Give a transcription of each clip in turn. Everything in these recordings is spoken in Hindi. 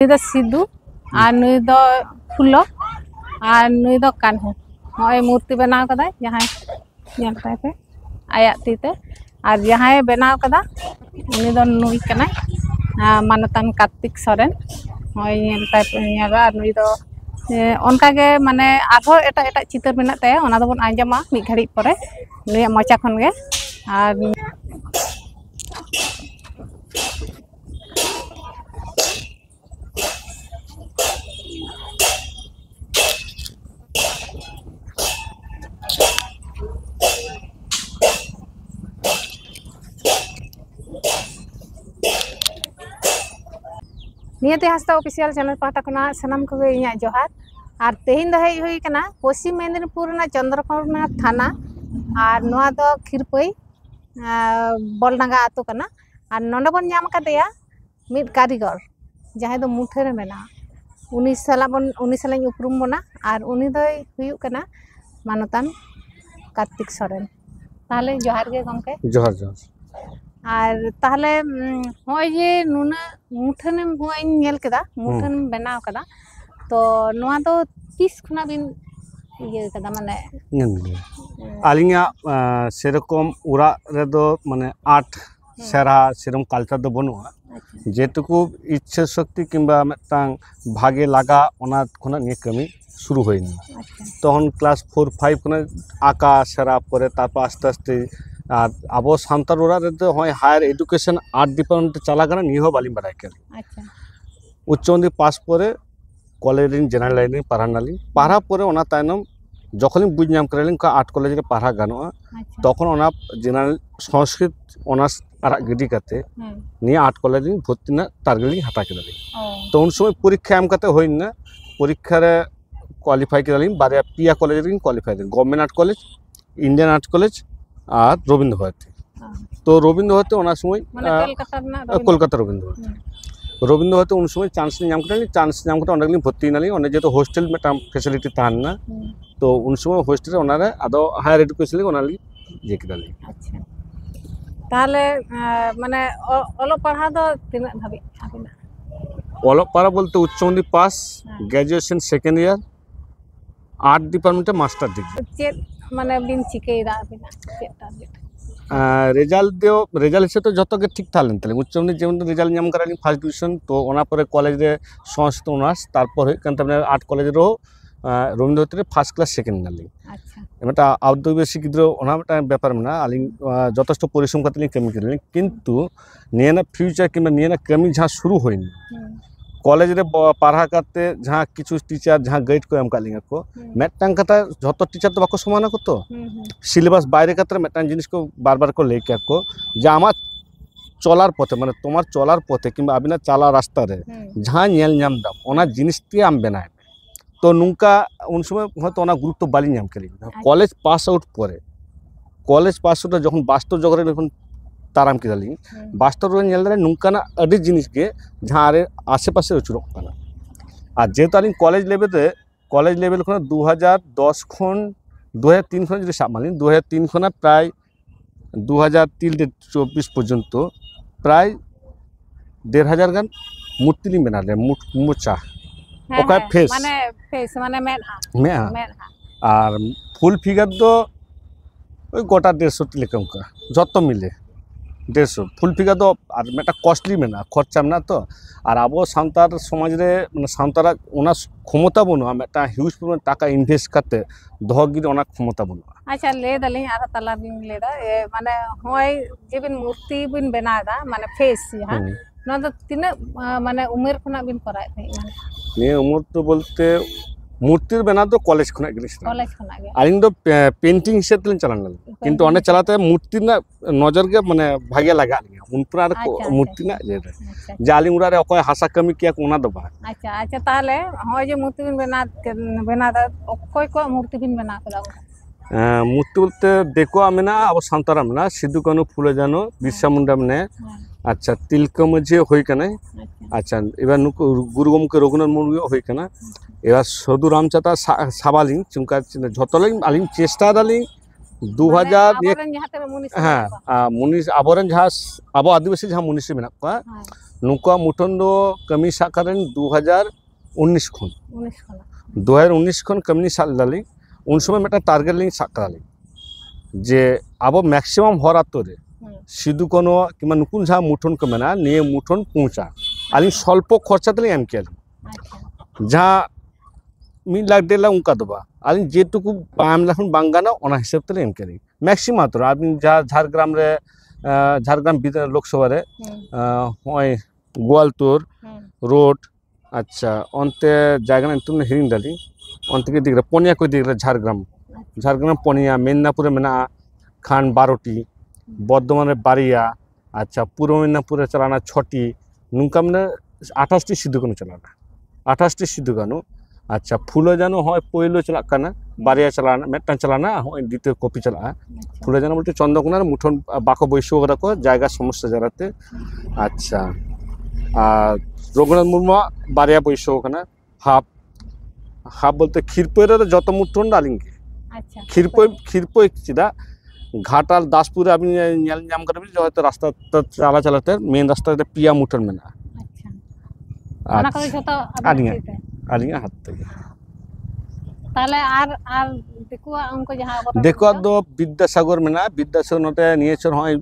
नुई दो सिद्धू और नुई दो फुलो और नुई दो कान्हू नॉय मूर्ति बनाव कदा जहां नेलताय पे आया तीते और जहां बनाव कदा उनी दो नुई कना मानतान कार्तिक सोरेन नॉय नेलताय पे नेला नुई दो उनका के माने आरो एटा एटा चितर मेना ताया ओना दो बन आंजमा मि घड़ी परे नुई मोचा खन गे और नियते हस्ता ऑफिशियल चैनल पाटा कना सनम को इया जोहार और तेहिन दो हेज हुई कना पश्चिम मेदिनीपुर ना चंद्रकोना थाना और नोआ दो खिरपई बलडांगा आतो कना और नोंडे बन नाम कदेया मिड कारीगर जहां दो मुठे रे मेना उनी साला उपरुम बना और उनी दो हुई कना मानतान कार्तिक सोरेन ताहले जोहार गे गमके जोहार जोहार और ताहले होय जे नुना मुठन होय नेल केदा मुठन बनाव कदा तो नोआ दो 30 खुना बिन ये कदा माने आलिंगा सेरकम उरा रे दो माने आर्ट सेरा सेरम कल्चर दो बनुआ जेटुकु इच्छा शक्ति किंबा मिटांग भागे लगा ओना खुना नि कमी शुरू होइनी तहन क्लास 4 5 खुना आका सेरा परे तारपर आस्ते आस्ते और अब सानतार ओरा रे तो होय हायर एडुकेशन आर्ट डिपार्टमेंट चला गना निहो बालिम बाराय के अच्छा उच्च माध्यमिक पास परे कॉलेज इन जनरल लाइन पढ़ानाली पढ़ा परे ओना तायनम जखन बुझ नाम करलिन का आर्ट कॉलेज रे पढ़ा गानोआ तखन ओना जनरल संस्कृत ऑनर्स आरा गिडी करते नि आर्ट कॉलेज इन भर्ती ना टारगेट हटा केदाली तो उन समय परीक्षा एम करते होइन ना परीक्षा रे क्वालिफाई केदाली बारे पिया कॉलेज रे qualify government art college Indian art college और रविंद्र भारती तो रविंद्र भारती ओना समय कोलकाता रविंद्र भारती उन समय चांस नाम करते ओंडे भर्ती नाली ओंडे जेतो हॉस्टल में फैसिलिटी ताहना तो उन समय हॉस्टल रे ओनारे आदो हायर एडुकेशन ओनाली जे केदाली अच्छा ताहले माने ओलो पढ़ा दो तिना धाबी आबिना ओलो पढ़ा बोलते उच्च माध्यमिक pass graduation second year art department master degree चेत माने बिन चिकेदा आबिना चेत टारगेट रेजल्ट से तो जतो के ठीक थालेन तले उच्च माध्यमिक जेमन रिजल्ट नाम कराली फर्स्ट डिविजन तो ओना परे कॉलेज रे संस्कृत ऑनर्स तारपर होय कान तमने आर्ट कॉलेज रो रविंद्र भारती रे फर्स्ट क्लास सेकेंड नाली अच्छा एमटा आउटडोर गिद्रो ओना मटा व्यापार मेना आलिन जथेष्ट परिश्रम करते कमी करलिन किंतु नियना फ्यूचर किंबा नियना कमी जहाँ शुरू होइन कॉलेज रे पढ़ा करते जहाँ किछु टीचर जहाँ गाइड को एम कालिंगा को मेटटांग कथा जतो टीचर तो बाको समाना को तो सिलेबास बाहर कतरे मेटटांग जिनिस को बार बार को लेके को जे आमा चलार पथे माने तोमार चलार पथे किंबा आबिना चला रास्ता रे जहाँ नेल नाम दा ओना जिनिस ती आम बेनाय तो नुका उन समय हयतो ओना गुरुत्व बाली नाम करी कॉलेज पास आउट परे कॉलेज पास आउट जखन वास्तव जगह रे जखन ताराम केदाली वास्तव रे नेल रे नुकाना अडी जिनिस के जहाँ रे आसे पासे उचुरक काना आ जेतो आलिन कॉलेज लेवल खन 2010 खन 2003 खन जे साब मालिन 2003 खना प्राय 2023 पर्यंत प्राय 1500 गान मूर्ति लिंग बना ले मुचा ओका फेस माने मेहा और फुल फिगर दो ओई गोटा 150 लेकम का जतो मिले 150 फुल फिगर दो और मेटा कॉस्टली मेना खर्चा मेना तो और अब सानतार समाज रे माने सानतारा ओना क्षमता बनुआ मेटा ह्यूज परिमाण टाका इनभेस्ट करते दहगिरी ओना क्षमता बनुआ अच्छा ले दली आर तला बिन लेदा ए माने होय जे बिन मूर्ति बिन बनादा माने फेस हां ना तो तिना माने उमेर खुना बिन कराय थे माने ने उम्र तो बोलते मूर्तिर बना तो कॉलेज खुना कॉलेज खुना गे आलिन दो पेंटिंग से तलन चलान किंतु अने चलाते मूर्ति ना नजर के माने भागे लगा लिया उन पर मूर्ति ना जे जालिन उरा रे ओकय हासा कमी किया कोना दो बा अच्छा अच्छा ताले होय जे मूर्ति बिन बना दा ओकय को मूर्ति बिन बना कदा मूर्ति बोलते देखो मेना अब सानतारा मेना सिद्धू कान्हू फुले जानो बिरसा मुंडा मने अच्छा तिलका माझी होय कने अच्छा एबार नुकु गुरु गमके रघुनाथ मुर्मु होय कना एबार साधु रामचाता साबालिं चुंका झतलिं आलिं चेष्टा दालिं 2000 আবরেন যাহাতে মুনিশ হ্যাঁ মুনিশ আবরেন যাহা আবো আদিবাসী যাহা মুনিশ মেনা কোয়া নুকা মুঠন দो कमी सा करें 2019 खन 2019 खन कमी सा लाली उन समय मेटा टारगेट लिंग सा कराली जे आबो मैक्सिमम हर आतोरे सिधु कोनो किमा नुकुन जहाँ मुठन को मेना निये मुठन पहुँचा आली स्वल्प खर्चा तले एम किया जहाँ 1 लाख 1.5 लाख उनका दबा आली जेटुकु आम लाखन बांगाना ओना हिसाब तले एम किया मैक्सिमम आतोरे आदमी जहाँ झारग्राम रे झारग्राम लोकसभा रे होय गोवालतोर रोड अच्छा अंते जायगा तुमने हिरिंग दाली अंते के दिगरा पोनिया को दिगरा झारग्राम पोनिया मेदिनीपुर मेना खान 12टी बर्धमान बारिया अच्छा पूर्व मेदिनीपुर चलाना 6टी नुका मैंने 28टी सिद्धुकानु चलाना 28टी सिद्धुकानु अच्छा फुलो जानो होय पहिलो चलाना बारिया चलाना मेटा चलाना होय द्वितीय कपि चला फुलो जानो बोलते चंद्रकोना मुठन बाको बैश्य को जायगा समस्या जराते अच्छा और रघुनाथ मुर्मू बारिया बैश्य हाफ बोलते खीरपैर जो मुठन डालिंगे खीरपै चिदा घाटाल दासपुर अपनी जो रास्ता चला चलाते मेन रास्ता पिया मुठन में हाथ देखो दो विद्यासागर में विद्यासागर नोटे नियेचर होय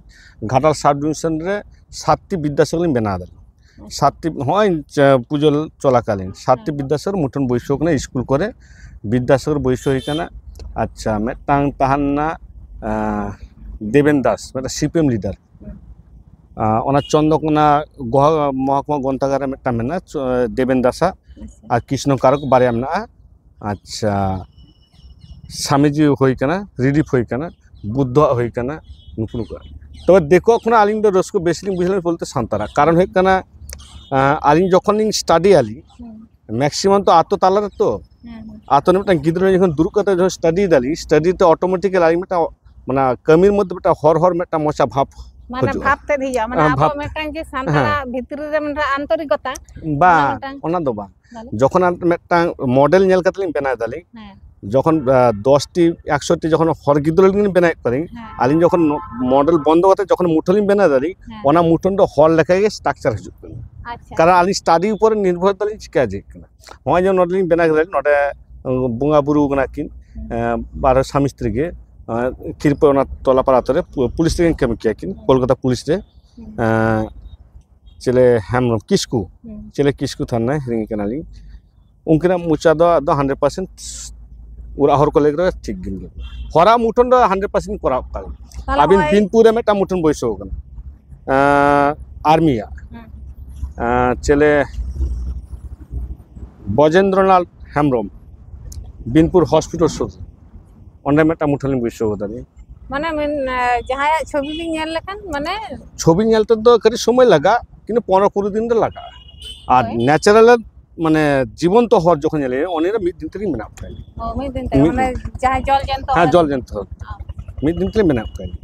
घाटाल सब डिविजन रे 7टी विद्यासागर बना दे 7टी होय पुजो चलाकालीन 7टी विद्यासागर मुठन बैश्य कना स्कूल करे विद्यासागर बैश्य हिकाना अच्छा मेटांग ताहान्ना देवेन दास मेटा सीपीएम लीडर ओना चंद्रकोना महकुमा ग्रंथागार मेटा मेना देवेन दासा और कृष्ण कारक बारिया मेना अच्छा स्वामीजी होइकाना रिलीफ होइकाना बुद्ध होइकाना नुकुन को तो देखो खुना आलिंग दो रसको बेसिलिंग बुझले बोलते शांतारा कारण होइकाना आलिंग जखन लिंग स्टडी आली मैक्सिमम तो आतो ताला तो आतो ने मेटा गिद्रो जखन दुरु कते जो स्टडी दाली स्टडी तो ऑटोमेटिकली आलिंग मेटा माना कमिर मध्य मेटा हर मेटा मोचा भाप माने भापते धिया माने आपो मेटांग जे सानतारा भितर रे मेटा आंतरिकता बा ओना दो बा जखन मेटांग मॉडल नेल कतलिंग बना दाली जखन 10टी 100टी जखन हर गिद्रोलिंग बना करी आलिंग जखन मॉडल बंद करते जखन मुठलिंग बना दाली ओना मुठन दो हल लेखा के स्ट्रक्चर हिजुक अच्छा कारण आलिंग स्टडी ऊपर निर्भर दाली चिका जे कना होय जो मॉडलिंग बना करे नोडे बुंगा बुरु कना किन बारो स्वामी स्त्री के खीरपै ओना तोलापाड़ा आतरे पुलिस रे कमी किया किन कोलकाता पुलिस रे चले हेमरम किस्कू चले किस्कू थाना हिरिंग कनाली उनकना मुचा दो 100% उरा हर को लेकर ठीक गिन हरा मुठन 100% करा अबिन बिनपुर में टा मुठन बैसो कना आर्मिया चले बजेंद्रनाथ हेमरम बिनपुर हॉस्पिटल सुर ओंडे मेटा मुठन बैसो दानी माने जहां छवि भी नेल लेखन माने छवि नेल तो करी समय लगा किन्तु 15-20 दिन लगा और नेचुरल माने जीवन तो हर जखन नेले ओनेरा मिद दिन तरी मेना पाइली मिद दिन तरी माने जहां जल जंतो हां जल जंतो मिद दिन तरी मेना पाइली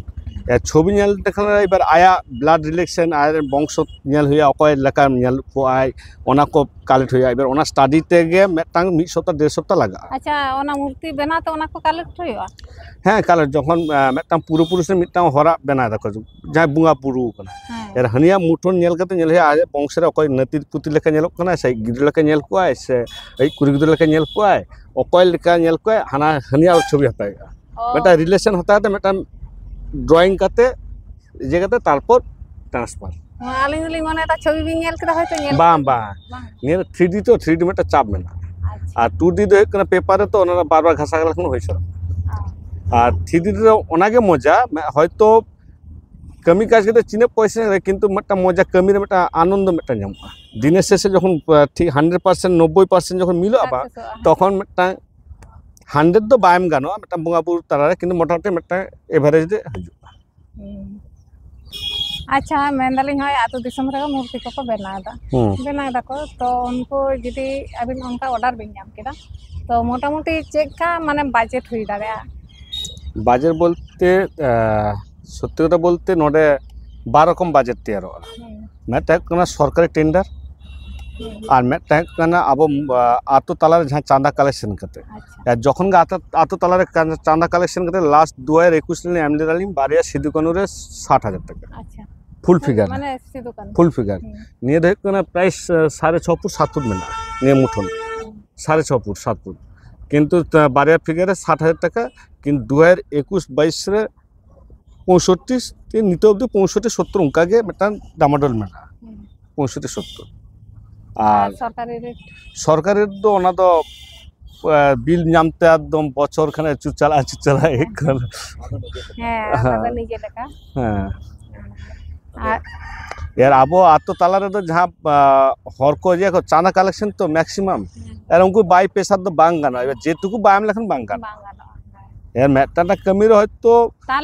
या छवि नेल देखन एबार आया ब्लड रिलेक्शन आय वंश नेल होया अकय लका नेल को आय ओना को कालेक्ट होया एबार ओना स्टडी तेगे मेटांग 1 सप्ताह 1.5 सप्ताह लगा अच्छा ओना मूर्ति बना तो ओना को कालेक्ट होया हाँ कालेक्ट जखन मेटांग पूर्व पुरुष ने मिटांग हरा बना देखो जहां बुंगा पुरु कना यार हनिया मुठन नेल कते नेल है वंश रे अकय नति पुति लेका नेलक कना से गिद्र लेका नेल को आय से ए कुरी गिद्र लेका नेल को आय अकय लेका नेल को हाना हनिया छवि हताएगा मेटा रिलेशन होता है मेटा ड्राइंग करते जगह तारपर ट्रांसफर आलिंग लिंग माने ता छवि भी नेल कदा होय तो नेल बा नेल 3D तो 3D में चाप में और 2D तो एक पेपर तो ओना बार बार घासा गला होय छ और 3D तो ओनागे मजा हयतो कमी काज के चिने पैसा किंतु मेटा मजा कमी रे मेटा आनंद मेटा नामा दिने शेषे जखन ठीक 100% 90% जखन मिलो आबा तखन मेटा 100 तो बायम गानो मेटा बुंगापुर तारा किंतु मोटामोटी मेटा एवरेज दे हजु अच्छा मेंदालिंग होय आतो दिसम रे मूर्ति को बनादा को तो उनको जदी अबिन उनका ऑर्डर बिन नाम केदा तो मोटामोटी चेक का माने बजट हुई दाड़ा बजट बोलते सत्य कथा बोलते नोडे 12 रकम बजट तैयार होगा मेटा सरकारी टेंडर আর ᱢᱤᱫᱴᱟᱝ ᱠᱟᱱᱟ ᱟᱵᱚ ᱟᱛᱳ ᱛᱟᱞᱟᱨᱮ ᱡᱟᱦᱟᱸ ᱪᱟᱸᱫᱟ ᱠᱟᱞᱮᱠᱥᱚᱱ ᱠᱟᱛᱮ ᱟᱪᱪᱷᱟ ᱡᱚᱠᱷᱚᱱ ᱜᱮ ᱟᱛᱳ ᱛᱟᱞᱟᱨᱮ ᱪᱟᱸᱫᱟ ᱠᱟᱞᱮᱠᱥᱚᱱ ᱠᱟᱛᱮ ᱞᱟᱥᱴ 2021 ᱨᱮ ᱮᱢ ᱞᱮᱫᱟᱞᱤᱧ ᱵᱟᱨᱭᱟ ᱥᱤᱫᱩ ᱠᱟᱹᱱᱩ ᱨᱮ 60,000 টাকা ᱟᱪᱪᱷᱟ ফুল ফিগার মানে সিধু কানু ফুল ফিগার নিয়ে ᱫᱚ ᱦᱩᱭᱩᱜ ᱠᱟᱱᱟ ᱯᱨᱟᱭ 6.5 ফুট 7 ফুট ᱢᱮᱱᱟᱜᱼᱟ নিয়ে মুঠোন 6.5 ফুট 7 ফুট কিন্তু বারিয়া ফিগারে 60,000 টাকা কিন্তু 2021-22 রে 65 নিতে অবধি 65-70 ᱚᱱᱠᱟᱜᱮ ᱢᱤᱫᱴᱟᱝ ᱰᱟᱢᱟᱰᱚᱞ ᱢᱮᱱᱟᱜᱼᱟ 65-70 আর আর সরকারি রেট সরকারের ᱫᱚ ᱚᱱᱟ ᱫᱚ বিল ᱧᱟᱢতে একদম বছর খানে চুচালা হয়ে গেল হ্যাঁ আমাদের নিজে লেখা হ্যাঁ আর यार अब आतो ताला रे तो जहाँ हर को जे को चांदा कलेक्शन तो मैक्सिमम यार उनको बाई पैसा तो बांग गाना जेटुकु बायम लेखन बांग गाना यार मेटाना कमी रहे तो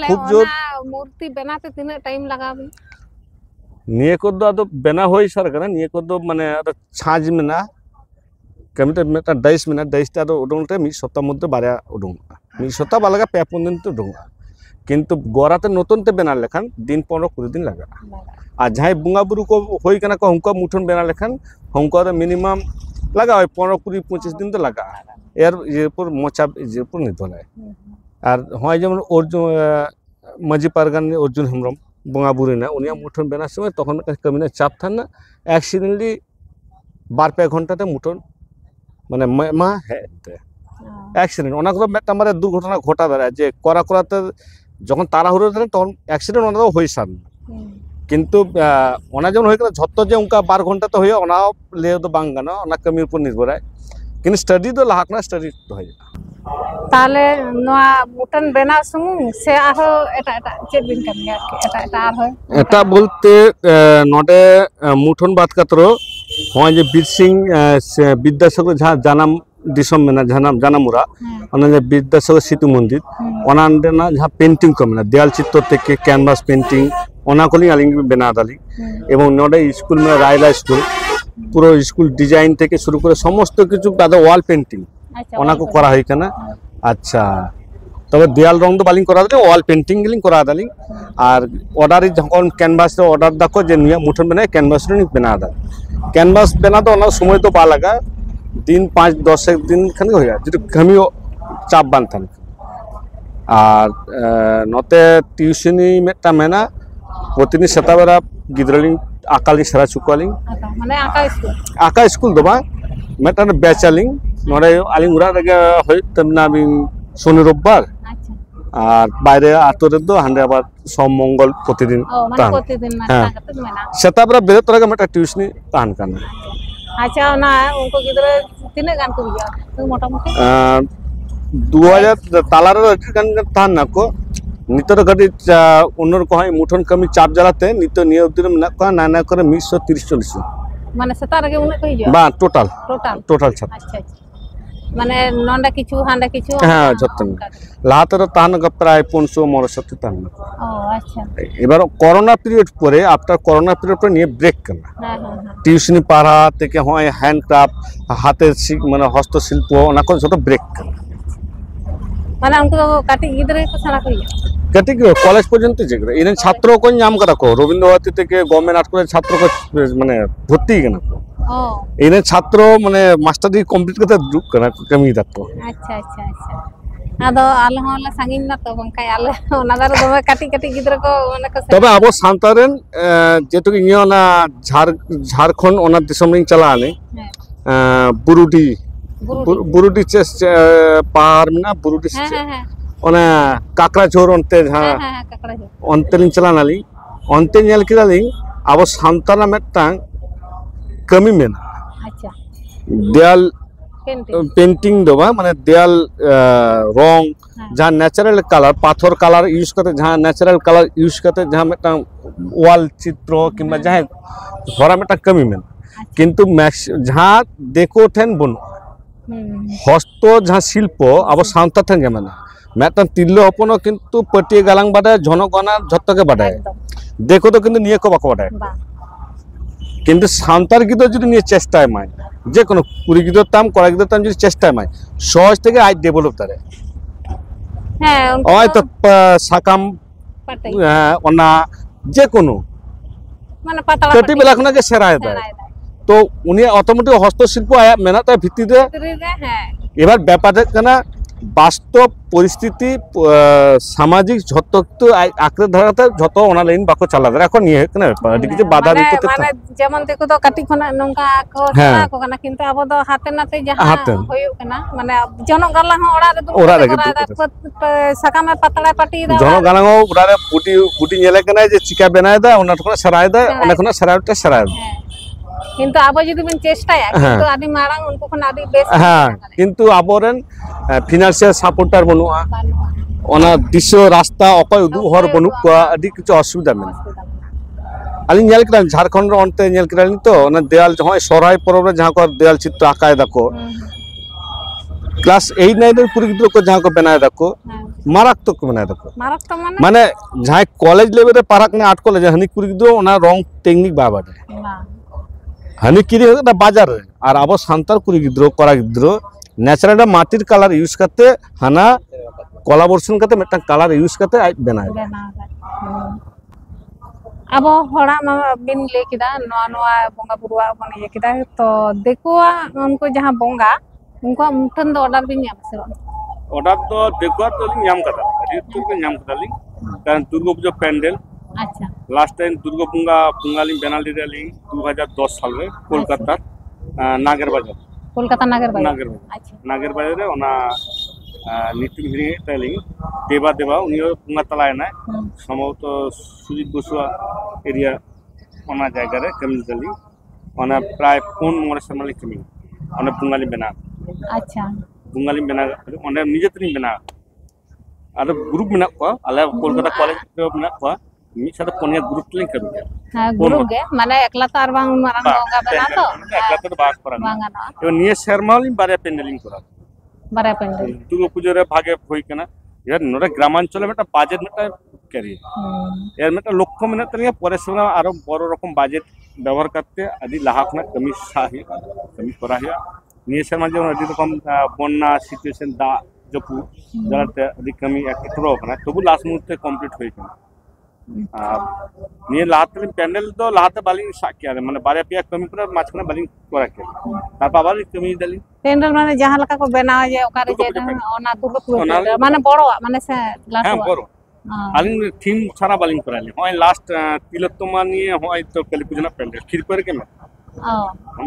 खूब जोर मूर्ति बनाते तीन टाइम लगाबे निये को दो बना होई सर कना निये को दो माने छाज मेना कमी तो मेटा 22 मिनट 22 टा उडुंगते मी सप्ताह मध्य बारे उडुंग मी सप्ताह बालगा पे 5 दिन तो उडुंग किंतु गोराते नतुन ते बना लेखन दिन 15-20 दिन लगा আর যাই বুঙ্গা বুরু কো হই কানা কো হুমকা মুঠন বেনা লেখান হুমকা রে মিনিমাম লাগা হয় 15-20-25 দিন তো লাগা এর এরপর মোচা এরপর নির্ভর হয় আর হয় যেমন অর্জুন মাঝি পারগান অর্জুন হেমব্রম বুঙ্গা বুরু না উনিয়া মুঠন বেনার সময় তখন কমিনে চাপ থান না অ্যাক্সিডেন্টলি 12-5 ঘন্টাতে মুঠন মানে মা হেতে অ্যাক্সিডেন্ট অনেক আমাদের দুর্ঘটনা ঘটা দাঁড়ায় যে করা করাতে যখন তাড়াহুড়ো থাকে তখন অ্যাক্সিডেন্ট ওনারও হয়ে সান কিন্তু ওনা যেমন হয়ে গেল ঝত্ত যে উনকা 12 ঘন্টা তো হয়ে ওনা লে তো বাং গানা ওনা কমির উপর নির্ভর হয় কিন্তু স্টাডি তো লাহাক না স্টাডি তো হয় তাহলে নোয়া মুটন বেনা সুমুং সে আরো এটা এটা চেক বিন কামি এটা এটা আর হয় এটা বলতে নডে মুঠন বাত কাতরো হয় যে বীর সিং বিদ্যাসাগর যা জানাম दिसम में जानामुरा विद्यासागर सेतु मंदिर जहाँ पेंटिंग को मेना देयाल चित्र के कैनवास पेंटिंग आलिंग बना दाली एवं नोडे स्कूल में रायला स्कूल पूरा स्कूल डिजाइन थे शुरू कर समस्त किछु वाल पेंटिंग को करा हुई कना अच्छा तब देयाल रंग तो बालिंग करा दाली वाल पेंटिंग गिलिंग करा दाली और ऑर्डर जखन कैनवास ऑर्डर दाको जे निया मुठन बना कैनवास बना दा कैनवास बना तो समय तो बा लगा दिन 5-10 दिन खान हो जो कमी चाप बान थान और नोते टिউশনি मेटा मेना प्रतिदिन सेता बेरा गिद्रालिंग आकालिंग सेरा चुकालिंग माने आका स्कूल दो बा मेटा बेचालिंग नोडे आलिंग उरा रगे होय तमना बिन शनि रविवार और बाहरे आतो रे दो हांडे आबार सोम मंगल प्रतिदिन माने प्रतिदिन माने काते मेना सेता बेरा बेरे तोरा मेटा टिউশনি तान काना अच्छा ना उनको गिद्रा तीन गान को बिया तो मोटा मोटी 2000 तालार गान तान ना को नितर गडी उन्नर को है मुठन कमी चाप जलाते नित निय उदिर ना को नाना करे 130-40 माने सेता रगे उन्ने को हिया बा टोटल छत अच्छा माने नंडा किछु हांडा किछु हां जतन लातर तान ग प्राय 500-600 तान ओ अच्छा এবার করোনা পিরিয়ড পরে আফটার করোনা পিরিয়ড পরে নিয়ে ব্রেক করলা হ্যাঁ হ্যাঁ টিউশনি পড়া থেকে হয় হ্যান্ডক্রাফট হাতের মানে হস্তশিল্প ওনা को যত ব্রেক করলা মানে उनको কাটি গিদরে को সারা কইয়া কাটি কলেজ পর্যন্ত যেগুলো ইন ছাত্র কোন নাম করা কো রবীন্দ্রভারতী থেকে গভর্নমেন্ট আর্ট কলেজ ছাত্র को মানে ভর্তি কেন ओ इने छात्र माने मास्टर डिग्री कंप्लीट करते दुक कना कमी दातो अच्छा अच्छा अच्छा आदो आले होले सांगिन ना तो बंकाय आले ओना दार दमे काटी काटी गिद्र को माने को तबे आबो सांतारेन जेतु इयो ना झारखंड ओना दिसम रिंग चला आने बुरुडी चेस पहाड़ में ना बुरुडी हां ओना काकरा झोर ओनते हां हां काकरा झोर ओनते लिंग चला नाली ओनते नेल किदाली आबो सांतारा मेटांग कमी में अच्छा देयाल पेंटिंग दो माने देयाल रंग जहाँ नेचुरल कलर पाथर कलर यूज करते जहाँ नेचुरल कलर यूज करते जहाँ मेटा वाल चित्र कि जहाँ थोड़ा मेटा कमी में किंतु जहाँ देखो ठेन बन हस्त जहाँ शिल्प अब सावता ठेन के माना मेटा तिरलो हपनो किंतु पटिए गालांग बाडा झनगना झत्तो के बाडा देखो तो किंतु निये को बाको बाडा কিন্তু সান্তার গীত যদি নিয়ে চেষ্টায় মাই যে কোনো কুড়ি গীত তাম কড়া গীত তাম যদি চেষ্টায় মাই সহজ থেকে আই ডেভেলপ তারে হ্যাঁ হয়তো সাকাম ওনা যে কোনো মানে পাতালা কটি বেলা খনাকে সেরায় দেয় तो उनी ऑटोमेटिक हस्तशिल्प आया मेना ता भित्ति दे एबार ব্যাপারটা কেনা বাস্তব পরিস্থিতি সামাজিক যত তো আঁকড়ে ধরাতে যত ওনা লাইন বাকো চালা দে এখন নিয়ে কেনা ব্যাপার আদি কিছু বাধা বিপত্তি মানে যেমন দেখো তো কাটি খনা নঙ্কা কো চালা কো কানা কিন্তু আবো তো হাতে নাতে যাহা হইও কানা মানে জনগালা হ ওড়া রে সাকামে পাতলা পাটি দা জনগালা হ ওড়া রে পুটি পুটি নেলে কেনা যে চিকা বানায় দা ওনা কোনা সারায় দা ওনা কোনা সারায়টা সারায় কিন্তু আবো যদি বিন চেষ্টায়া কিন্তু আদি মারাং উনকো কোন আদি বেশ হ্যাঁ কিন্তু আবরেন ফিনান্সিয়াল সাপোর্টার বনুয়া ওনা দিশ রাস্তা অকয় উদু হর বনু কোয়া আদি কিছু অসুবিধা মেনা আলি নেল করা ঝাড়খণ্ড অন্তে নেল করানি তো ওনা দেয়াল হয় সরাই পরবে যাহা কো দেয়াল চিত্র আঁকায় দেখো ক্লাস 8 9 এর পুরি গিদ্র কো যাহা কো বানায় দেখো মারাত্মক বানায় দেখো মারাত্মক মানে যাই কলেজ লেভেলে পারাক নে আট কলেজ হানি পুরি গিদ্র ওনা রং টেকনিক বাবাডে হানি কিরি না বাজার আর আবো সান্তাল কুড়ি গিদ্র করা গিদ্র ন্যাচারাল মাটির কালার ইউজ করতে হানা কোলাবোরেশন করতে একটা কালার ইউজ করতে বানায় আবো হড়া বিন লে কিদা নোয়া নোয়া বঙ্গা বুরুয়া বন ইয়ে কিদা তো দেখুয়া উनको जहां বঙ্গা उनको मुठन दो ऑर्डर बिन याम से ऑर्डर तो देखुआ तो याम कदा ऋतु के याम कदा लिंग कारण दुर्गा पूजा पैंडल अच्छा लास्ट टाइम दुर्गा पूजा पुंगाली बेनाली डाली 2010 साल में कोलकाता नागर बाजार कोलकाता नागर बाजार अच्छा नागर बाजार रे ओना नीति हिरी टाइलिंग देवा देवा उनी पुंगा तलाय ना সম্ভবত সুজিত বসুয়া এরিয়া ওনা জায়গা রে কমিল ডালি ওনা প্রায় 4 মোরে সামলি কমি ওনা পুঙ্গালি বেনা अच्छा पुंगाली बेना ओने निजे तनी बेना आरो ग्रुप मेना को आले कोलकाता कॉलेज मेना को मी साथे पनिया ग्रुप लिंक करू हां ग्रुप गे माने एकला तो आर बांग मारांग होगा बना तो एकला तो बास करा बांगाना तो निये शर्माली बारे पेंडलिंग करा बारे पेंडल दुर्गा पूजा रे भागे होई केना यार नोरे ग्रामांचले मेटा बाजेट मेटा करी यार मेटा लक्ष्य मेना तनिया পড়াশোনা আরো বড় রকম বাজেট ব্যবহার করতে আদি লাহাকনা কমি সাহি কমি করা হয় নিয়ে সমাজে আদি রকম বন্যা সিচুয়েশন দা জপু যাতে আদি কমি একটু না তবু লাস্ট মুহূর্তে কমপ্লিট হয়ে গেল আর নিয়ে লাহাতে প্যান্ডেল তো লাহাতে বালিং সাকিয়া মানে বারে পিয়া কমি করে মাঝখানে বালিং করা কে তারপর আবার কমি ডালি প্যান্ডেল মানে যাহা লাগা কো বেনাও যে ওকারে যে ওনা দুর্গা পূজা মানে বড় মানে সে লাস্ট হ্যাঁ বড় আলিং থিম সারা বালিং করালি হয় লাস্ট তিলোত্তমা নিয়ে হয় তো কালী পূজা না প্যান্ডেল খির করে কেমন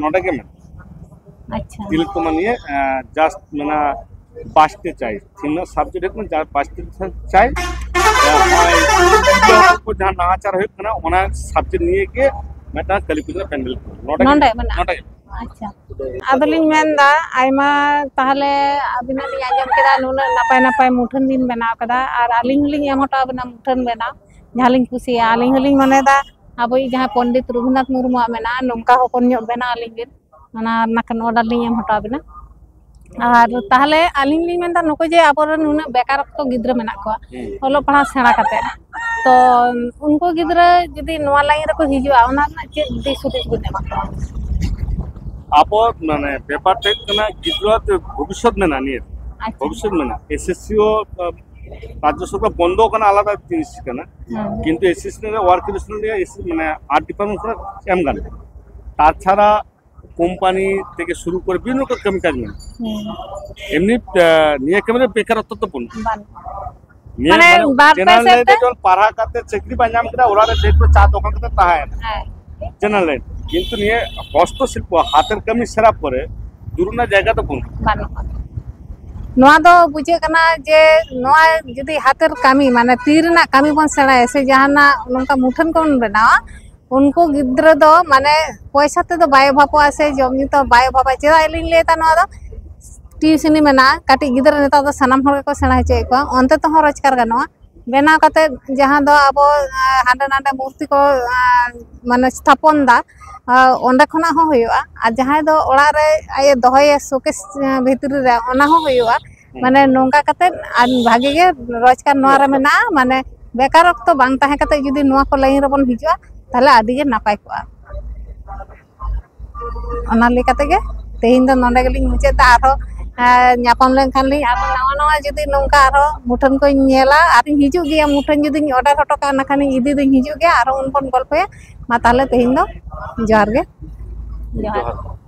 ওটা কেমন अच्छा তিলোত্তমা নিয়ে জাস্ট মানে বাঁচতে চাই থিম না সাবজেক্ট এখন যা বাঁচতে চাই হয় जहां नाचार होय कना ओना सब्जेक्ट निये के मेटा काली पूजा पेंडल नोंडे माने अच्छा आदलिन मेनदा आइमा ताहले अबिना नि आजम केदा नुना नापाय नापाय मुठन दिन बनाव कदा आर आलिंग लिंग एमोटा अबिना मुठन बनाव झालिंग कुसिया आलिंग लिंग माने दा अबई जहां पंडित रघुनाथ मुर्मू मेना नोंका होपन ᱧᱚᱜ बेना आलिंग ना नाकन ऑर्डर लिंग एमोटा अबिना আর তাহলে আলিং লিং মেনদা নুকো যে আবরে নুনা বেকারত্ব গিদ্রা মেনা কো হলো পড়া সেনা কাতে তো উনকো গিদ্রা যদি নোয়া লাইন রে কো হিজুয়া ওনা চে দিস সুদিস গুনে মা আপো মানে ব্যাপারটা কেনা গিদ্রা ভবিষ্যৎ মেনা নিয়ে ভবিষ্যৎ মেনা এসএসসিও রাজ্য সরকার বন্ধ কেনা আলাদা জিনিস কেনা কিন্তু এসএসসি এর ওয়ার্ক রিলেশন নিয়ে মানে আর্ট ডিপার্টমেন্ট করে এম গান তাছাড়া কোম্পানি থেকে শুরু করে বিভিন্ন কমি কাজ মানে এমনি নিয়ে কেমন বেকারত্ব তো পূর্ণ মানে জেনারেল যখন পাড়া কাতে চাকরি বাঞ্জাম করে ওরা যেহেতু চা দোকান করতে তাহায় না জেনারেল কিন্তু নিয়ে হস্তশিল্প হাতের কামি সেরা পরে দুরুনা জায়গা তো পূর্ণ নোয়া দো বুঝে কানা যে নোয়া যদি হাতের কামি মানে তীর না কামি বন সেরা এসে জাহানা নঙ্কা মুঠন কোন বেনাওয়া उनको गिद्र दो माने पैसा ते दो बाय भापो आसे जमनी तो बाय भापा चेदा इलिंग लेता न दो ट्यूशनी मेना काटी गिद्र नेता दो सनाम हर को सेना चे को अंते तो रोजगार गनवा बेना कते जहां दो अब हांडे नांडे मूर्ति को माने स्थापन दा ओंडे खना हो होयुआ आ जहां दो ओड़ा रे आये दोहय शोकेस भितर रे ओना हो होयुआ माने नोंका कते भागे गे रोजगार नोआ रे मेना माने बेकारक तो बांग ताहे कते जदी नोआ को लाइन रे बन हिजुआ ताले आदि गे नापाय को ओना लेकाते गे तेहिन दो नोंडे गेलिंग मुचे ता आरो ᱧᱟᱯᱟᱢ ᱞᱮᱱᱠᱷᱟᱱ ᱞᱤᱧ ᱟᱨ ᱱᱟᱣᱟ ᱱᱟᱣᱟ ᱡᱩᱫᱤ ᱱᱚᱝᱠᱟ ᱟᱨᱚ ᱢᱩᱴᱷᱟᱹᱱ ᱠᱚᱧ ᱧᱮᱞᱟ ᱟᱨᱤᱧ ᱦᱤᱡᱩᱜ ᱜᱮᱭᱟ ᱢᱩᱴᱷᱟᱹᱱ ᱡᱩᱫᱤᱧ ᱚᱰᱟᱨ ᱦᱚᱴᱚ ᱠᱟᱜᱼᱟ ᱱᱟᱠᱷᱟᱱ ᱤᱫᱤ ᱫᱚᱧ ᱦᱤᱡᱩᱜ ᱜᱮᱭᱟ ᱟᱨᱚ ᱩᱱ ᱵᱚᱱ ᱜᱚᱞᱯᱚᱭᱟ ᱢᱟ ᱛᱟᱦᱞᱮ ᱛᱮᱦᱮᱧ ᱫᱚ ᱡᱚᱦᱟᱨ ᱜᱮ ᱡᱚᱦᱟᱨ ᱡᱚᱦᱟᱨ